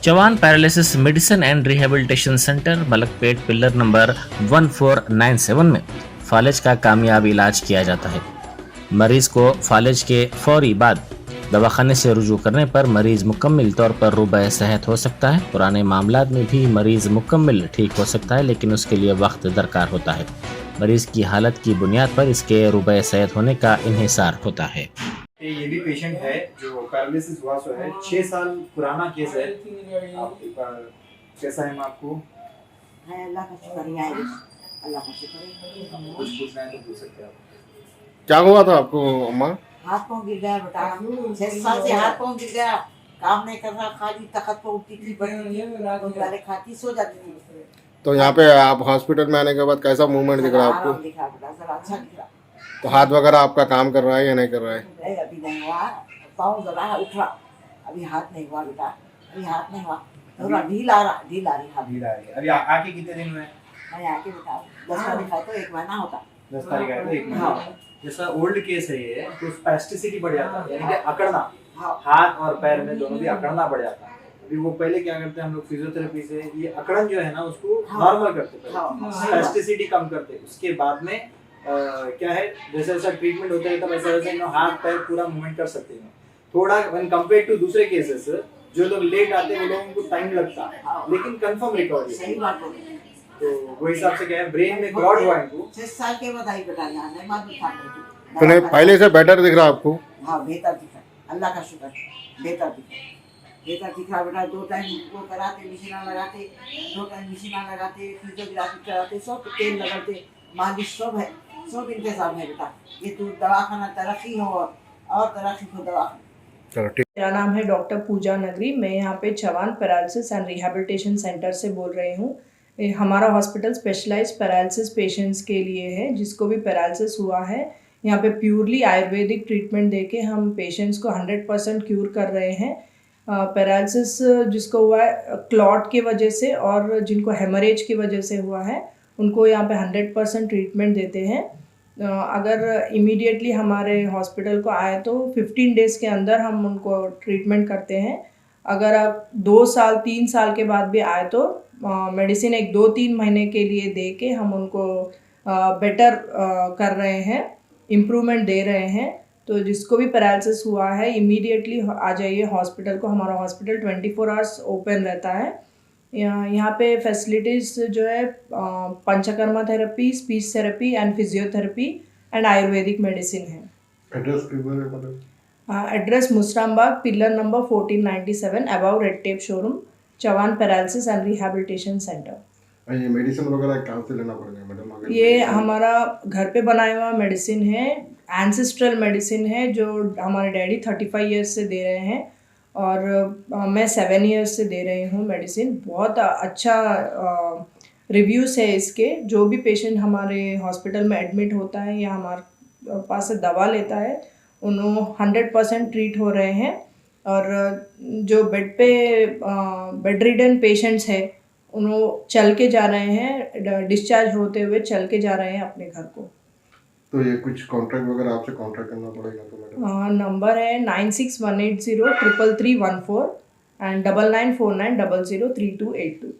Chauhan paralysis medicine and rehabilitation centre Malakpet pillar number 1497 में फालिज का कामयाब इलाज किया जाता है। मरीज को फालिज के फौरी बाद दवाखाने से रुजू करने पर मरीज मुकम्मल तौर पर रुबा सेहत हो सकता है। पुराने मामलात में भी मरीज मुकम्मल ठीक हो सकता है, लेकिन उसके लिए वक्त दरकार होता है। मरीज की हालत की बुनियाद पर इसके रुबा सेहत होने का इन्हिसार होता है। ये भी पेशेंट है जो पैरालिसिस हुआ सो है, 6 साल पुराना केस है। आप एक बार कैसा है, मैं आपको है अल्लाह का शुक्र है, अल्लाह का शुक्र है। कुछ पूछना है तो पूछ सकते हैं आप। क्या हुआ था आपको अम्मा? हाथ पाँव गिर गया बेटा, 6 साल से हाथ पाँव गिर गया, काम नहीं कर रहा, खाली तखत पर उठती थी, बैठती थी, गाले खाती, सो जाती थी। तो यहाँ पे आप हॉस्पिटल में आने के बाद कैसा मूवमेंट दिख रहा है आराम आपको? दिख रहा बेटा, जरा अच्छा दिख रहा। तो हाथ वगैरह आपका काम कर रहा है या नहीं कर रहा है? नहीं अभी नहीं हुआ, पाँव जरा उठ रहा, अभी हाथ नहीं हुआ बेटा, अभी हाथ नहीं हुआ, थोड़ा ढील आ रही हाथ। ढील आ रही है। अभी आके कितने दिन हुए? मैं आके बेटा 10 तारीख है तो 1 महीना होता। 10 तारीख आए तो 1 महीना। जैसा ओल्ड केस है ये, तो स्पेस्टिसिटी बढ़ जाता है, यानी कि अकड़ना, हाथ और पैर में दोनों भी अकड़ना बढ़ जाता है। अभी वो पहले क्या करते हैं हम लोग फिजियोथेरेपी से, ये अकड़न जो है ना उसको नॉर्मल करते हैं, स्पेस्टिसिटी कम करते हैं। उसके बाद में क्या है, जैसा जैसा ट्रीटमेंट होता है तब वैसा वैसा हाथ पैर पूरा मूवमेंट कर सकते हैं। थोड़ा व्हेन कंपेयर टू दूसरे केसेस, जो लोग लेट आते हैं वो लोगों को टाइम लगता है, लेकिन कंफर्म रिकवरी। सही बात बोली। तो वो हिसाब से क्या है, ब्रेन में क्लॉट हुआ इनको 6 साल के बाद आई बेटा, यहाँ नहीं मालूम था तो नहीं, पहले से बेटर दिख रहा है आपको? हाँ बेहतर दिख रहा, अल्लाह का शुक्र, बेहतर दिख रहा बेटा। 2 टाइम वो कराते, मशीना लगाते, 2 टाइम मशीना लगाते, फिजियोथेरेपी कराते, सब तेल लगाते, मालिश सब है, सब इंतजाम है बेटा। ये तो दवाखाना तरक्की हो और तरक्की हो दवाखाना। चलो ठीक। मेरा नाम है डॉक्टर पूजा नगरी। मैं यहाँ पे Chauhan paralysis and rehabilitation centre से बोल रही हूँ। हमारा हॉस्पिटल स्पेशलाइज्ड पैरालिसिस पेशेंट्स के लिए है। जिसको भी पैरालिसिस हुआ है, यहाँ पे प्योरली आयुर्वेदिक ट्रीटमेंट देके हम पेशेंट्स को 100% क्यूर कर रहे हैं। पैरालिसिस जिसको हुआ है क्लॉट की वजह से और जिनको हेमरेज की वजह से हुआ है, उनको यहाँ पे 100% ट्रीटमेंट देते हैं। अगर इमीडिएटली हमारे हॉस्पिटल को आए तो 15 डेज़ के अंदर हम उनको ट्रीटमेंट करते हैं। अगर आप 2 साल 3 साल के बाद भी आए तो मेडिसिन 1-2-3 महीने के लिए दे के हम उनको बेटर कर रहे हैं, इम्प्रूवमेंट दे रहे हैं। तो जिसको भी पैरालिसिस हुआ है इमीडिएटली आ जाइए हॉस्पिटल को। हमारा हॉस्पिटल 24 आवर्स ओपन रहता है। यहाँ पे फैसिलिटीज़ जो है panchakarma therapy, speech therapy and physiotherapy and ayurvedic medicine है। एड्रेस मतलब? Address Musarambagh, pillar number 1497, above red tape showroom, Chauhan paralysis and rehabilitation centre. ये मेडिसिन वगैरह कहाँ से लेना पड़ेगा मैडम? ये हमारा घर पे बनाया हुआ मेडिसिन है, एंसेस्ट्रल मेडिसिन है, जो हमारे डैडी 35 ईयर्स से दे रहे हैं और मैं 7 ईयर्स से दे रही हूँ मेडिसिन। बहुत अच्छा रिव्यूज़ है इसके। जो भी पेशेंट हमारे हॉस्पिटल में एडमिट होता है या हमारे पास से दवा लेता है, उन्होंने 100% ट्रीट हो रहे हैं। और जो बेड पे बेड रिडन पेशेंट्स हैं, उन्होंने चल के जा रहे हैं, डिस्चार्ज होते हुए चल के जा रहे हैं अपने घर को। तो ये कुछ कॉन्ट्रैक्ट वगैरह आपसे कॉन्ट्रैक्ट करना पड़ेगा तो मैडम? नंबर है 9618033314 एंड 9949003282।